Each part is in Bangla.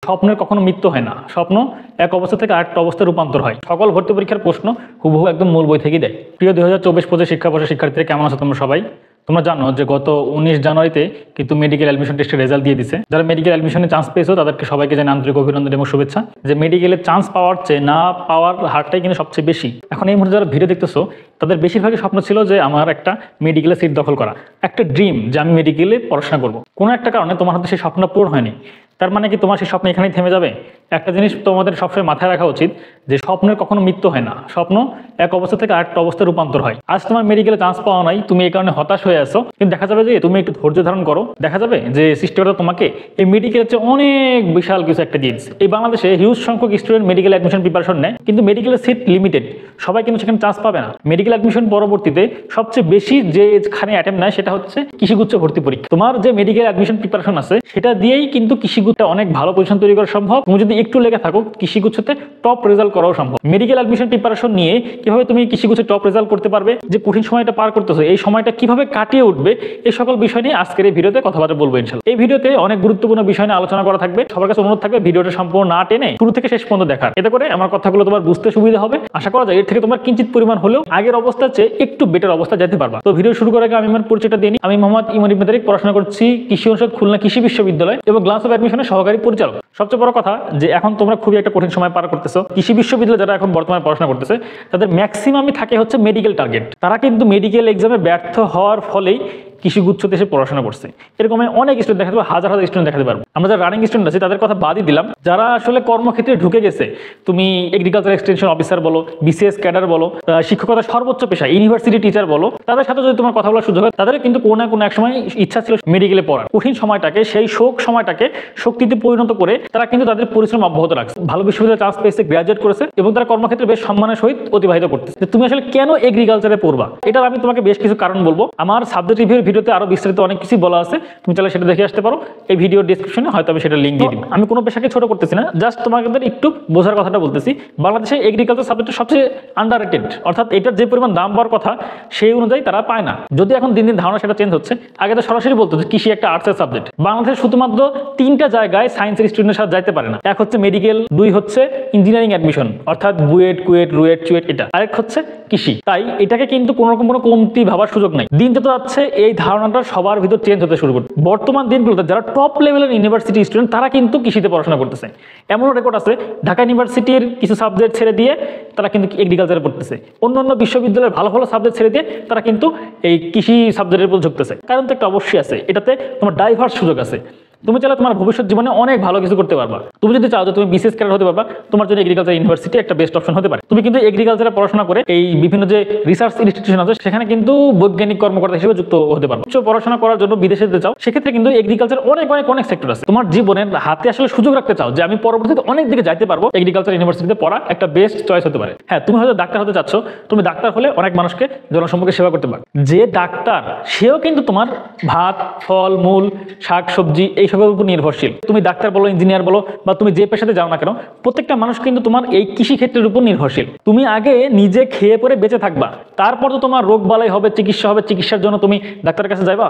স্বপ্নের কখনো মৃত্যু হয় না, স্বপ্ন এক অবস্থা থেকে আরেকটা অবস্থায় রূপান্তর হয়। সকল ভর্তি পরীক্ষার প্রশ্ন হুবহু একদম মূল বই থেকেই দেয়। প্রিয় 2024-25 শিক্ষাবর্ষের শিক্ষার্থীরা কেমন আছো তোমরা সবাই? তোমরা জানো যে গত 19 জানুয়ারিতে কিন্তু মেডিকেল অ্যাডমিশন টেস্টের রেজাল্ট দিয়ে দিছে। যারা মেডিকেল অ্যাডমিশনে চান্স পেয়েছো তাদেরকে সবাইকে জানাই আন্তরিক অভিনন্দন এবং শুভেচ্ছা। যে মেডিকেলের চান্স পাওয়ার চেয়ে না পাওয়ার হারটাই কিন্তু সবচেয়ে বেশি। এখন এই মুহূর্তে যারা ভিডিও দেখতেছো তাদের বেশিরভাগই স্বপ্ন ছিল যে আমার একটা মেডিকেলে সিট দখল করা, একটা ড্রিম যে আমি মেডিকেলে পড়াশোনা করবো। কোনো একটা কারণে তোমার হাতে সেই স্বপ্ন পূরণ হয়নি। তার মানে কি তোমার সেই স্বপ্ন এখানেই থেমে যাবে? একটা জিনিস তোমাদের সবসময় মাথায় রাখা উচিত যে স্বপ্নের কখনো মৃত্যু হয় না, স্বপ্ন এক অবস্থা থেকে আরেকটা অবস্থায় রূপান্তর হয়। আজ তোমার মেডিকেলে চান্স পাওয়া নাই, তুমি এই কারণে হতাশ হয়ে আছো, কিন্তু দেখা যাবে যে তুমি একটু ধৈর্য ধারণ করো, দেখা যাবে যে সৃষ্টিকর্তা তোমাকে এই মেডিকেলের চেয়ে অনেক বিশাল কিছু একটা দিয়ে দিচ্ছে। এই বাংলাদেশে হিউজ সংখ্যক স্টুডেন্ট মেডিকেল অ্যাডমিশন প্রিপারেশন নেয়, কিন্তু মেডিকেলের সিট লিমিটেড, সবাই কিন্তু সেখানে চান্স পাবে না। মেডিকেল অ্যাডমিশন পরবর্তীতে সবচেয়ে বেশি যেখানে অ্যাটেম্প নেয় সেটা হচ্ছে কৃষিগুচ্ছ ভর্তি পরীক্ষা। তোমার যে মেডিকেল অ্যাডমিশন প্রিপারেশন আছে সেটা দিয়েই কিন্তু কৃষিগুচ্ছ অনেক ভালো পজিশন তৈরি করা সম্ভব। তুমি যদি একটু লেগে থাকো কৃষিগুচ্ছতে টপ রেজাল্ট করাও সম্ভব। মেডিকেল অ্যাডমিশন প্রিপারেশন নিয়ে কিভাবে তুমি কৃষিগুচ্ছে টপ রেজাল্ট করতে পারবে, যে কঠিন সময়টা পার করতেছো এই সময়টা কিভাবে কাটিয়ে উঠবে, এই সকল বিষয় নিয়ে আজকের এই ভিডিওতে কথাবার্তা বলবো ইনশাআল্লাহ। এই ভিডিওতে অনেক গুরুত্বপূর্ণ বিষয় নিয়ে আলোচনা করা থাকবে। সবার কাছে অনুরোধ থাকবে ভিডিওটা সম্পূর্ণ না টেনে শুরু থেকে শেষ পর্যন্ত দেখার, এতে করে আমার কথাগুলো তোমার বুঝতে সুবিধা হবে। আশা করা যায় এর থেকে তোমার কিঞ্চিত পরিমাণ হলেও আগের অবস্থার চেয়ে একটু বেটার অবস্থা যেতে পারবা। তো ভিডিও শুরু করার আগে আমি আমার পরিচয়টা দিয়ে নিই। আমি মোহাম্মদ ইমন ইবনে তারিক, পড়াশোনা করছি কৃষি অনুষদ খুলনা কৃষি বিশ্ববিদ্যালয় এবং গ্লান্স অফ অ্যাডমিশনের সহকারী পরিচালক। সবচেয়ে বড় কথা যে এখন তোমরা খুবই একটা কঠিন সময় পার করতেছো। কৃষি বিশ্ববিদ্যালয় যারা এখন বর্তমানে পড়াশোনা করতেছে তাদের ম্যাক্সিমামই থাকে হচ্ছে মেডিকেল টার্গেট। তারা কিন্তু মেডিকেল এক্সামে ব্যর্থ হওয়ার ফলেই কৃষিগুচ্ছ দেশে পড়াশোনা করছে। এরকম অনেক স্টুডেন্ট দেখাতে পারবো, হাজার হাজার স্টুডেন্ট দেখাতে পারবো। আমরা যারা রানিং স্টুডেন্ট আছি তাদের কথা বাদই দিলাম, যারা আসলে কর্মক্ষেত্রে ঢুকে গেছে, তুমি এগ্রিকালচার এক্সটেনশন অফিসার বলো, বিসিএস ক্যাডার বলো, শিক্ষকতা সর্বোচ্চ পেশা ইউনিভার্সিটি টিচার বলো, তাদের সাথে যদি তোমার কথা বলার সুযোগ হয়, তাদের কিন্তু কোনো না কোনো এক সময় ইচ্ছা ছিল মেডিকেলে পড়ার। কঠিন সময়টাকে, সেই শোক সময়টাকে শক্তিতে পরিণত করে তারা কিন্তু তাদের পরিশ্রম অব্যাহত রাখছে। ভালো বিশ্ববিদ্যালয়ে চান্স পেয়েছে, গ্রাজুয়েট করেছে এবং তারা কর্মক্ষেত্রে বেশ সম্মানের সহিত অতিবাহিত করতেছে। তুমি আসলে কেন এগ্রিকালচারে পড়বা, এটার আমি তোমাকে বেশ কিছু কারণ বলবো। আমার সাবজেক্ট রিভিউর ভিডিওতে আরো বিস্তারিত অনেক কিছু বলা আছে, তুমি চাইলে সেটা দেখে আসতে পারো। এই ভিডিওর ডেসক্রিপশনে হয়তো আমি সেটা লিঙ্ক দিয়ে দিব। আমি কোনো পেশাকে ছোট করতেছি না, জাস্ট তোমাদের একটু বোঝার কথাটা বলতেছি। বাংলাদেশে এগ্রিকালচার সাবজেক্টটা সবচেয়ে আন্ডাররেটেড, অর্থাৎ এটার যে পরিমাণ দাম পাওয়ার কথা সেই অনুযায়ী তারা পায় না। যদি এখন দিন দিন ধারণা সেটা চেঞ্জ হচ্ছে। আগে তো সরাসরি বলতো যে কৃষি একটা আর্টসের সাবজেক্ট। বাংলাদেশে শুধুমাত্র 3টা জায়গায় সায়েন্সের স্টুডেন্টের সাথে যাইতে পারে না। এক হচ্ছে মেডিকেল, 2 হচ্ছে ইঞ্জিনিয়ারিং অ্যাডমিশন অর্থাৎ বুয়েট, কুয়েট, রুয়েট, চুয়েট, এটা আরেক হচ্ছে কৃষি। তাই এটাকে কিন্তু কোনো রকম কোনো কমতি ভাবার সুযোগ নাই। দিন যত যাচ্ছে এই ধারণাটা সবার ভিতর চেঞ্জ হতে শুরু করছে। বর্তমান দিনগুলোতে যারা টপ লেভেলের ইউনিভার্সিটি স্টুডেন্ট তারা কিন্তু কৃষিতে পড়াশোনা করতেছে। এমনও রেকর্ড আছে ঢাকা ইউনিভার্সিটির কিছু সাবজেক্ট ছেড়ে দিয়ে তারা কিন্তু এগ্রিকালচারে পড়তেছে। অন্যান্য বিশ্ববিদ্যালয়ের ভালো ভালো সাবজেক্ট ছেড়ে দিয়ে তারা কিন্তু এই কৃষি সাবজেক্টের উপর ঝুঁকতেছে। কারণ তো একটা অবশ্যই আছে, এটাতে তোমার ডাইভার্স সুযোগ আছে। তুমি চাইলে তোমার ভবিষ্যৎ জীবনে অনেক ভালো কিছু করতে পারবা। তুমি যদি চাও যে তুমি বিসিএস ক্যাডার হতে পারবা, তোমার জন্য এগ্রিকালচার ইউনিভার্সিটি একটা বেস্ট অপশন হতে পারে। তুমি কিন্তু এগ্রিকালচারে পড়াশোনা করে এই বিভিন্ন যে রিসার্চ ইনস্টিটিউশন আছে সেখানে কিন্তু বৈজ্ঞানিক কর্মকর্তা হিসেবে যুক্ত হতে পারবা। উচ্চ পড়াশোনা করার জন্য বিদেশে যেতে চাও, সেক্ষেত্রে কিন্তু এগ্রিকালচার অনেক অনেক অনেক সেক্টর আছে। তোমার জীবনের হাতে আসলে সুযোগ রাখতে চাও যে আমি পরবর্তীতে অনেক দিকে যাইতে পারবো, এগ্রিকালচার ইউনিভার্সিটিতে পড়া একটা বেস্ট চয়েস হতে পারে। হ্যাঁ, তুমি হয়তো ডাক্তার হতে চাচ্ছ, তুমি ডাক্তার হলে অনেক মানুষকে জনসম্মুখে সেবা করতে পারো। যে ডাক্তার সেও কিন্তু তোমার ভাত, ফল মূল, শাক সবজি এইসবের উপর নির্ভরশীল। তুমি ডাক্তার বলো, ইঞ্জিনিয়ার বলো, বা তুমি যে পেশাতে যাও না কেন, প্রত্যেকটা মানুষ কিন্তু তোমার এই কৃষি ক্ষেত্রের উপর নির্ভরশীল। তুমি আগে নিজে খেয়ে পরে বেঁচে থাকবা, তারপর তো তোমার রোগ বালাই হবে, চিকিৎসা হবে, চিকিৎসার জন্য তুমি ডাক্তারের কাছে যাবা।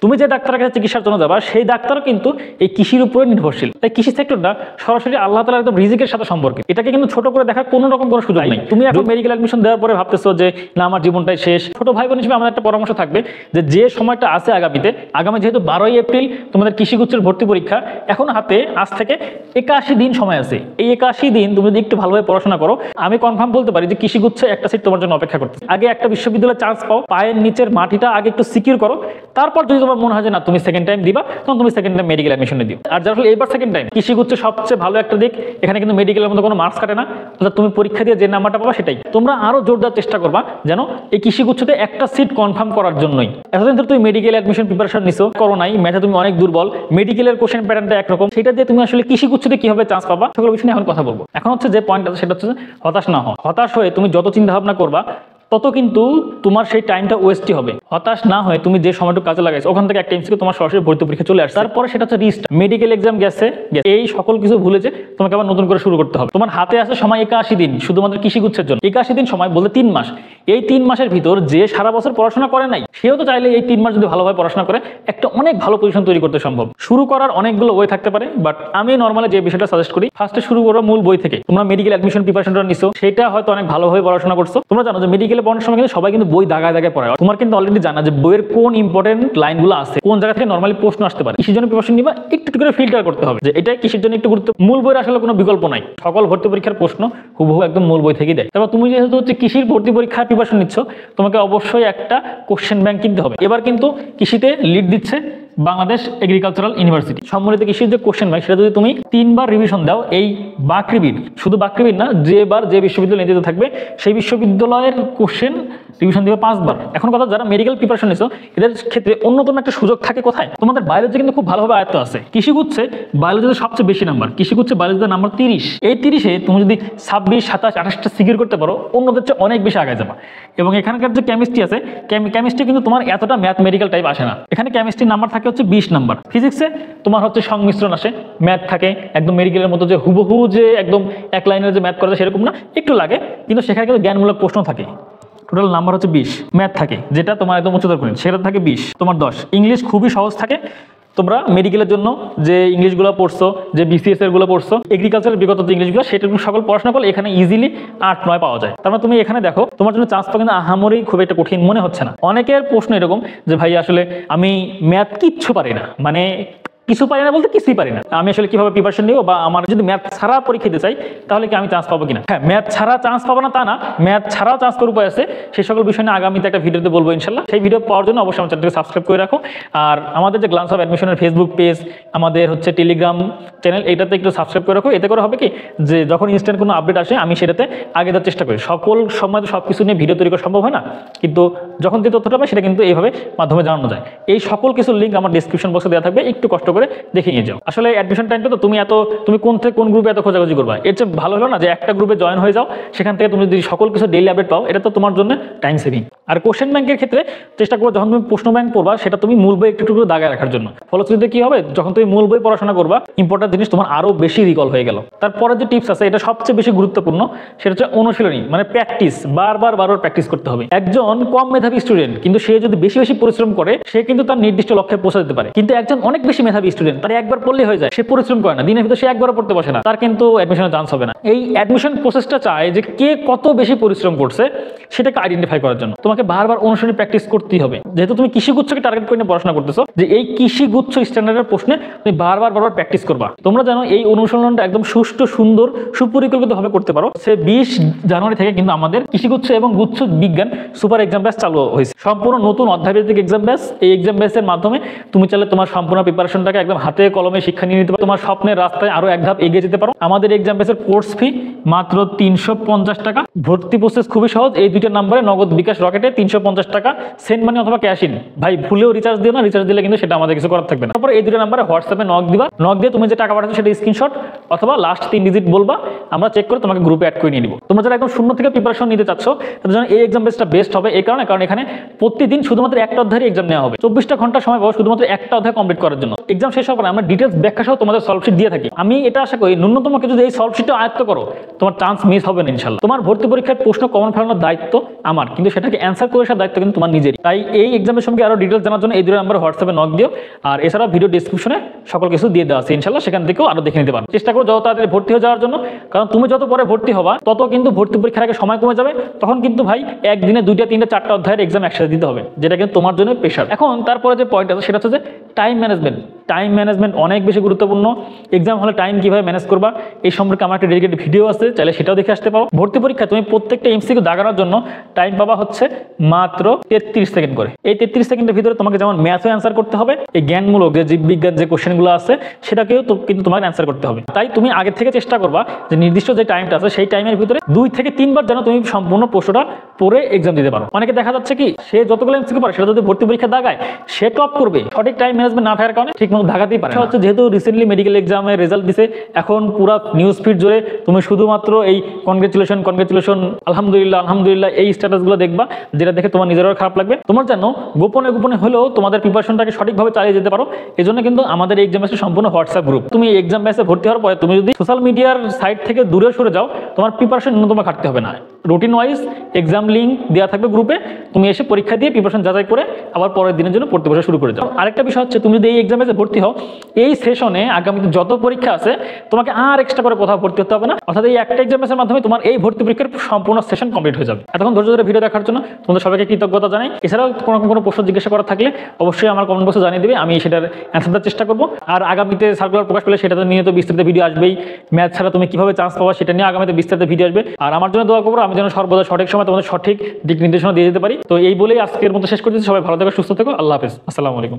তুমি যে ডাক্তারের কাছে চিকিৎসার জন্য যাবা সেই ডাক্তারও কিন্তু এই কৃষির উপরে নির্ভরশীল। তাই কৃষি সেক্টরটা সরাসরি আল্লাহ তাআলার একদম রিজিকের সাথে সম্পর্কিত। এটাকে কিন্তু ছোট করে দেখার কোনো রকম কোনো সুযোগ নেই। তুমি এখন মেডিকেল অ্যাডমিশন দেওয়ার পরে ভাবতেছো যে না আমার জীবনটাই শেষ। ছোট ভাই বোন হিসেবে আমার একটা পরামর্শ থাকবে যে সময়টা আছে আগামী যেহেতু 12ই এপ্রিল তোমাদের কৃষিগুচ্ছের ভর্তি পরীক্ষা, এখন হাতে আজ থেকে 81 দিন সময় আছে। এই 81 দিন তুমি যদি একটু ভালোভাবে পড়াশোনা করো, আমি কনফার্ম বলতে পারি যে কৃষিগুচ্ছে একটা সিট তোমার জন্য অপেক্ষা করতে। আগে একটা বিশ্ববিদ্যালয়ে চান্স পাও, পায়ের নিচের মাটিটা আগে একটু সিকিউর করো, তারপর যদি তোমার মনে হয় যে না তুমি সেকেন্ড টাইম দিবা, তখন তুমি সেকেন্ড টাইম মেডিকেল অ্যাডমিশনে দিও। আর যারা এবার সেকেন্ড টাইম, কৃষিগুচ্ছে সবচেয়ে ভালো একটা দিক, এখানে কিন্তু মেডিকেলের মধ্যে কোনো মার্কস কাটে না, অর্থাৎ তুমি পরীক্ষা দিয়ে যে নাম্বারটা পাবা সেটাই। তোমরা আরো জোরদার চেষ্টা করবা যেন এই কৃষিগুচ্ছতে একটা সিট কনফার্ম করার জন্যই। এতদিন ধরে তুমি মেডিকেল অ্যাডমিশন প্রিপারেশন নিছো, করো নাই, ম্যাথে তুমি অনেক দুর্বল, মেডিকেলের কোশ্চেন প্যাটার্নটা একরকম, সেটা দিয়ে তুমি আসলে কৃষিগুচ্ছতে কিভাবে চান্স পাবা সেগুলো বিষয়ে এখন কথা বলবো। এখন হচ্ছে যে পয়েন্ট আছে সেটা হচ্ছে হতাশ না হও। হতাশ হয়ে তুমি যত চিন্তা ভাবনা করবা তত কিন্তু তোমার সেই টাইমটা ওয়েস্টই হবে। হতাশ না হয়ে তুমি যে সময়টুকু কাজে লাগাইছো ওখান থেকে একটা এমসিকিউ তোমার সরাসরি ভর্তি পরীক্ষা চলে আসছে, তারপরে সেটা হচ্ছে রিস্টার্ট, মেডিকেল এক্সাম গেছে, এই সকল কিছু ভুলে যে তোমাকে আবার নতুন করে শুরু করতে হবে। তোমার হাতে আছে সময় 81 দিন শুধুমাত্র কৃষিগুচ্ছের জন্য, 81 দিন সময় বলতে 3 মাস। এই 3 মাসের ভিতর যে সারা বছর পড়াশোনা করে নাই সেও তো চাইলে এই 3 মাস যদি ভালোভাবে পড়াশোনা করে একটা অনেক ভালো পজিশন তৈরি করতে সম্ভব। শুরু করার অনেকগুলো ওয়ে থাকতে পারে, বাট আমি নর্মালি যে বিষয়টা সাজেস্ট করি ফার্স্টে শুরু করো মূল বই থেকে। তোমরা মেডিকেল অ্যাডমিশন প্রিপারেশনটা নিছো, সেটা হয়তো অনেক ভালোভাবে পড়াশোনা করছো। তোমরা জানো যে মেডিকেলে পড়ানোর সময় কিন্তু সবাই কিন্তু বই দাগায় দাগায় পড়ায়। তোমার কিন্তু অলরেডি জানা যে বইয়ের কোন ইম্পর্টেন্ট লাইনগুলো আছে, কোন জায়গা থেকে নর্মালি প্রশ্ন আসতে পারে। কৃষির জন্য প্রিপারেশন নিবা, একটু করে ফিল্টার করতে হবে যে এটা কৃষির জন্য একটু গুরুত্ব। মূল বইয়ের আসলে কোনো বিকল্প নাই, সকল ভর্তি পরীক্ষার প্রশ্ন হুবহু একদম মূল বই থেকেই দেয়। তারপর তুমি যেহেতু হচ্ছে কৃষির ভর্তি পরীক্ষার প্রিপারেশন নিচ্ছ, তোমাকে অবশ্যই একটা কোশ্চেন ব্যাংক কিনতে হবে। এবার কিন্তু কৃষিতে লিড দিচ্ছে বাংলাদেশ এগ্রিকালচারাল ইউনিভার্সিটি। সম্মিলিত কৃষির যে কোশ্চেন ব্যাংক সেটা যদি তুমি 3 বার রিভিশন দাও, এই বাকৃবির, শুধু বাকৃবির না, যে বিশ্ববিদ্যালয় নিতে থাকবে সেই বিশ্ববিদ্যালয়ের কোশ্চেন রিভিশন দিবে 5 বার। এখন কথা, যারা মেডিকেল প্রিপারেশন নিছো এদের ক্ষেত্রে অন্যতম একটা সুযোগ থাকে কোথায়, তোমাদের বায়োলজি কিন্তু খুব ভালোভাবে আয়ত্ত আছে। কৃষিগুচ্ছে বায়োলজিতে সবচেয়ে বেশি নাম্বার, কৃষিগুচ্ছে বায়োলজিতে নাম্বার 30। এই 30-এ তুমি যদি 26, 27, 28টা সিকিউর করতে পারো অন্যদের চেয়ে অনেক বেশি আগে যাবা। এবং এখানকার যে কেমিস্ট্রি আছে, কেমিস্ট্রি কিন্তু তোমার এতটা ম্যাথমেটিক্যাল টাইপ আসে না। এখানে কেমিস্ট্রি নাম্বার থাকে হচ্ছে 20 নাম্বার। ফিজিক্সে তোমার হচ্ছে সংমিশ্রণ আসে, ম্যাথ থাকে একদম মেডিকেলের মতো যে হুবহু যে একদম এক লাইনের যে ম্যাথ করা যায় সেরকম না, একটু লাগে, কিন্তু সেখানে কিন্তু জ্ঞানমূলক প্রশ্ন থাকে। টোটাল নাম্বার হচ্ছে 20। ম্যাথ থাকে যেটা তোমার একদম উচ্চতর গণিত, সেটা থাকে 20, তোমার 10। ইংলিশ খুবই সহজ থাকে। তোমরা মেডিকেলের জন্য যে ইংলিশগুলো পড়ছো, যে বিসিএস এরগুলো পড়ছো, এগ্রিকালচারের বিগত যে ইংলিশগুলো, সেটা সকল পড়াশোনা করলে এখানে ইজিলি 8-9 পাওয়া যায়। তারপর তুমি এখানে দেখো তোমার জন্য চান্স পাওয়া কিন্তু আহামরি খুব একটা কঠিন মনে হচ্ছে না। অনেকের প্রশ্ন এরকম যে ভাই আসলে আমি ম্যাথ কিচ্ছু পারি না, মানে কিছু পারি না বলতে কিছুই পারি না, আমি আসলে কিভাবে প্রিপারেশন নিব, বা আমার যদি ম্যাথ ছাড়া পরীক্ষা দিতে চাই তাহলে কি আমি চান্স পাবো কিনা। হ্যাঁ, ম্যাথ ছাড়া চান্স পাবো না তা না, ম্যাথ ছাড়াও চান্স করার উপায় আছে। সেই সকল বিষয় নিয়ে আগামীতে একটা ভিডিওতে বলবো ইনশাল্লাহ। সেই ভিডিও পাওয়ার জন্য অবশ্যই আমার চ্যানেলকে সাবস্ক্রাইব করে রাখো। আর আমাদের যে গ্লান্স অফ অ্যাডমিশনের ফেসবুক পেজ, আমাদের হচ্ছে টেলিগ্রাম চ্যানেল, এটাতে একটু সাবস্ক্রাইব করে রাখো। এতে করে হবে কি যে যখন ইনস্ট্যান্ট কোনো আপডেট আসে আমি সেটাতে আগে দেওয়ার চেষ্টা করি। সকল সময় তো সব কিছু নিয়ে ভিডিও তৈরি করা সম্ভব হয় না, কিন্তু যখন যে তথ্যটা পাই সেটা কিন্তু এইভাবে মাধ্যমে জানানো যায়। এই সকল কিছু লিঙ্ক আমার ডিসক্রিপশন বক্সে দেওয়া থাকবে, একটু কষ্ট করে দেখে নিয়ে যাও। আসলে অ্যাডমিশন টাইমটা তো তুমি কোন থেকে কোন গ্রুপে এত খোঁজাখুঁজি করবা, এর চেয়ে ভালো হলো না যে একটা গ্রুপে জয়েন হয়ে যাও, সেখান থেকে তুমি যদি সকল কিছু ডেইলি আপডেট পাও, এটা তো তোমার জন্য টাইম সেভিং। আর কোশ্চেন ব্যাংকের ক্ষেত্রে চেষ্টা করবো যখন তুমি প্রশ্ন ব্যাংক পড়বা সেটা তুমি মূল বই একটু দাগায় রাখার জন্য। ফলশ্রুতিতে কি হবে, যখন তুমি মূল বই পড়াশোনা করবা ইম্পর্টেন্ট জিনিস তোমার আরো বেশি রিকল হয়ে গেল। তারপরে যে টিপস আছে, এটা সবচেয়ে বেশি গুরুত্বপূর্ণ, সেটা হচ্ছে অনুশীলনী, মানে প্র্যাকটিস। বারবার প্র্যাকটিস করতে হবে। একজন কম মেধাবী স্টুডেন্ট কিন্তু সে যদি বেশি পরিশ্রম করে সে কিন্তু তার নির্দিষ্ট লক্ষ্যে পৌঁছে যেতে পারে। কিন্তু একজন অনেক বেশি মেধাবী স্টুডেন্ট, তার একবার পড়লে হয়ে যায়, সে পরিশ্রম করে না, দিনের ভিতরে সে একবারও পড়তে বসে না, তার কিন্তু অ্যাডমিশনের চান্স হবে না। এই অ্যাডমিশন প্রসেসটা চায় যে কে কত বেশি পরিশ্রম করছে সেটাকে আইডেন্টিফাই করার জন্য তোমাকে বারবার অনুশীলনী প্র্যাকটিস করতেই হবে। যেহেতু তুমি কৃষিগুচ্ছকে টার্গেট করে পড়াশোনা করতেছো, যে এই কৃষিগুচ্ছ স্ট্যান্ডার্ডের প্রশ্নে তুমি বারবার প্র্যাকটিস করবা। তোমরা জানো এই অনুশীলনটা একদম সুষ্ঠু, সুন্দর, সুপরিকল্পিতভাবে করতে পারো। সে 20 জানুয়ারি থেকে কিন্তু আমাদের কৃষিগুচ্ছ এবং গুচ্ছ বিজ্ঞান সুপার এক্সাম ব্যাচ চালু হয়েছে, সম্পূর্ণ নতুন অধ্যায়ভিত্তিক এক্সাম ব্যাচ। এই এক্সাম ব্যাচের মাধ্যমে তুমি চাইলে তোমার সম্পূর্ণ প্রিপারেশনটাকে একদম হাতে কলমে শিক্ষা নিয়ে নিতে পারো, তোমার স্বপ্নের রাস্তায় আরো এক ধাপ এগিয়ে যেতে পারো। আমাদের এক্সাম ব্যাচের কোর্স ফি মাত্র 350 টাকা। ভর্তি প্রসেস খুবই সহজ, এই দুইটা নম্বরে নগদ বিকাশ রকেটে 350 টাকা, সেন্ড মানি অথবা ক্যাশ ইন। ভাই ভুলেও রিচার্জ দিও না, রিচার্জ দিলে কিন্তু সেটা আমাদের কিছু করার থাকবে না। তারপর এই দুটো নম্বরে হোয়াটসঅ্যাপে নক দিবা, নক দিয়ে তুমি যে টাকা পাঠাচ্ছো সেটা স্ক্রিনশট অথবা লাস্ট 3 ডিজিট বলবা, আমরা চেক করে তোমাকে গ্রুপে অ্যাড করে নিয়ে নিব। তোমরা যারা একদম শূন্য থেকে প্রিপারেশন নিতে চাচ্ছ তাদের জন্য এই এক্সাম বেসটা বেস্ট হবে। এই কারণে এখানে প্রতিদিন শুধুমাত্র একটা অধ্যায়ের এক্সাম নেওয়া হবে। 24টা ঘন্টা সময় পাবো শুধুমাত্র একটা অধ্যায় কমপ্লিট করার জন্য। এক্সাম শেষ হওয়ার পরে আমরা ডিটেলস ব্যাখ্যা সহ তোমাদের সলভ শিট দিয়ে থাকি। আমি এটা আশা করি ন্যূনতম কিছু যদি এই সলভ শিটটা আয়ত্ত করো তোমার চান্স মিস হবে না ইনশাআল্লাহ। তোমার ভর্তি পরীক্ষার প্রশ্ন কমন ফেলানোর দায়িত্ব আমার, কিন্তু সেটাকে অ্যান্সার করে আসার দায়িত্ব কিন্তু তোমার নিজেরই। তাই এই এক্সামের সঙ্গে আরো ডিটেলস জানার জন্য এই দুটো নাম্বার হোয়াটসঅ্যাপে নক দিও। আর এছাড়া ভিডিও ডিসক্রিপশনে সকল কিছু দিয়ে দেওয়া আছে ইনশাআল্লাহ, সেখান থেকেও আরো দেখে নিতে পারো। চেষ্টা করো যত তাড়াতাড়ি ভর্তি হয়ে যাওয়ার জন্য, কারণ তুমি যত পরে ভর্তি হবা তত কিন্তু ভর্তি পরীক্ষার আগে সময় কমে যাবে। তখন কিন্তু ভাই একদিনে 2টা 3টা 4টা অধ্যায়ের এক্সাম একসাথে দিতে হবে, যেটা কিন্তু তোমার জন্য প্রেশার। এখন তারপরে যে পয়েন্ট আছে সেটা হচ্ছে যে টাইম ম্যানেজমেন্ট। টাইম ম্যানেজমেন্ট অনেক বেশি গুরুত্বপূর্ণ। এক্সাম হলে টাইম কিভাবে ম্যানেজ করবা এই সম্পর্কে আমার একটা ডেডিকেটেড ভিডিও আছে, চাইলে সেটাও দেখে আসতে পারো। ভর্তি পরীক্ষা তুমি প্রত্যেকটা এমসিকিউ দাগানোর জন্য টাইম পাবা হচ্ছে মাত্র 33 সেকেন্ড করে। এই 33 সেকেন্ডের ভিতরে তোমাকে যেমন ম্যাথও অ্যান্সার করতে হবে, এই জ্ঞানমূলক যে জীববিজ্ঞান যে কোশ্চেনগুলো আছে সেটাকেও কিন্তু তোমাকে অ্যান্সার করতে হবে। তাই তুমি আগে থেকে চেষ্টা করবা যে নির্দিষ্ট যে টাইমটা আছে সেই টাইমের ভিতরে 2 থেকে 3 বার যেন তুমি সম্পূর্ণ প্রশ্নটা পড়ে এক্সাম দিতে পারো। অনেকে দেখা যাচ্ছে কি সে যতগুলো এমসিকিউ পারে সেটা যদি ভর্তি পরীক্ষা দাগায় সে টপ করবে, সঠিক টাইম ম্যানেজমেন্ট ম্যানেজমেন্ট না থাকার কারণে ঠিকমতো ঢাকাতেই পারে না। হচ্ছে যেহেতু রিসেন্টলি মেডিকেল এক্সামের রেজাল্ট দিছে, এখন পুরো নিউজ ফিড জুড়ে তুমি শুধুমাত্র এই কনগ্রেচুলেশন আলহামদুলিল্লাহ এই স্ট্যাটাসগুলো দেখবা, যেটা দেখে তোমার নিজেরও খারাপ লাগবে। তোমার জন্য গোপনে হলেও তোমাদের প্রিপারেশনটাকে সঠিকভাবে চালিয়ে যেতে পারো। এই জন্য কিন্তু আমাদের এই এক্সাম ব্যাচের সম্পূর্ণ হোয়াটসঅ্যাপ গ্রুপ। তুমি এক্সাম ব্যাচে ভর্তি হওয়ার পরে তুমি যদি সোশ্যাল মিডিয়ার সাইট থেকে দূরে সরে যাও, তোমার প্রিপারেশন ন্যূনতম খাটতে হবে না। রুটিন ওয়াইজ এক্সাম লিঙ্ক দেওয়া থাকবে গ্রুপে, তুমি এসে পরীক্ষা দিয়ে প্রিপারেশন যাচাই করে আবার পরের দিনের জন্য পড়তে বসা শুরু করে যাও। আরেকটা বিষয় হচ্ছে, তুমি যদি এই এক্সাম ব্যাচে ভর্তি হও, এই সেশনে আগামীতে যত পরীক্ষা আছে তোমাকে আর এক্সট্রা করে কোথাও ভর্তি হতে হবে না। অর্থাৎ এই একটা এক্সাম ব্যাচের মাধ্যমে তোমার এই ভর্তি পরীক্ষার সম্পূর্ণ সেশন কমপ্লিট হয়ে যাবে। এতক্ষণ ধৈর্য ধরে ভিডিও দেখার জন্য তোমাদের সবাইকে কৃতজ্ঞতা জানাই। এছাড়াও কোনো প্রশ্ন জিজ্ঞাসা করা থাকলে অবশ্যই আমার কমেন্ট বক্সে জানিয়ে দেবে, আমি সেটার অ্যান্সার দেওয়ার চেষ্টা করবো। আর আগামীতে সার্কুলার প্রকাশ পেলে সেটাতে নিয়ে তো বিস্তারিত ভিডিও আসবেই। ম্যাথ ছাড়া তুমি কিভাবে চান্স পাবা সেটা নিয়ে আগামীতে বিস্তারিত ভিডিও আসবে। আর আমার জন্য দোয়া করবো, আমি যেন সর্বদা সঠিক সময় তোমাদের সঠিক দিক নির্দেশনা দিয়ে যেতে পারি। তো এই বলেই আজকের মতো শেষ করতেছি। সবাই ভালো থেকো, সুস্থ থেকো, আল্লাহ হাফেজ, আসসালামু আলাইকুম।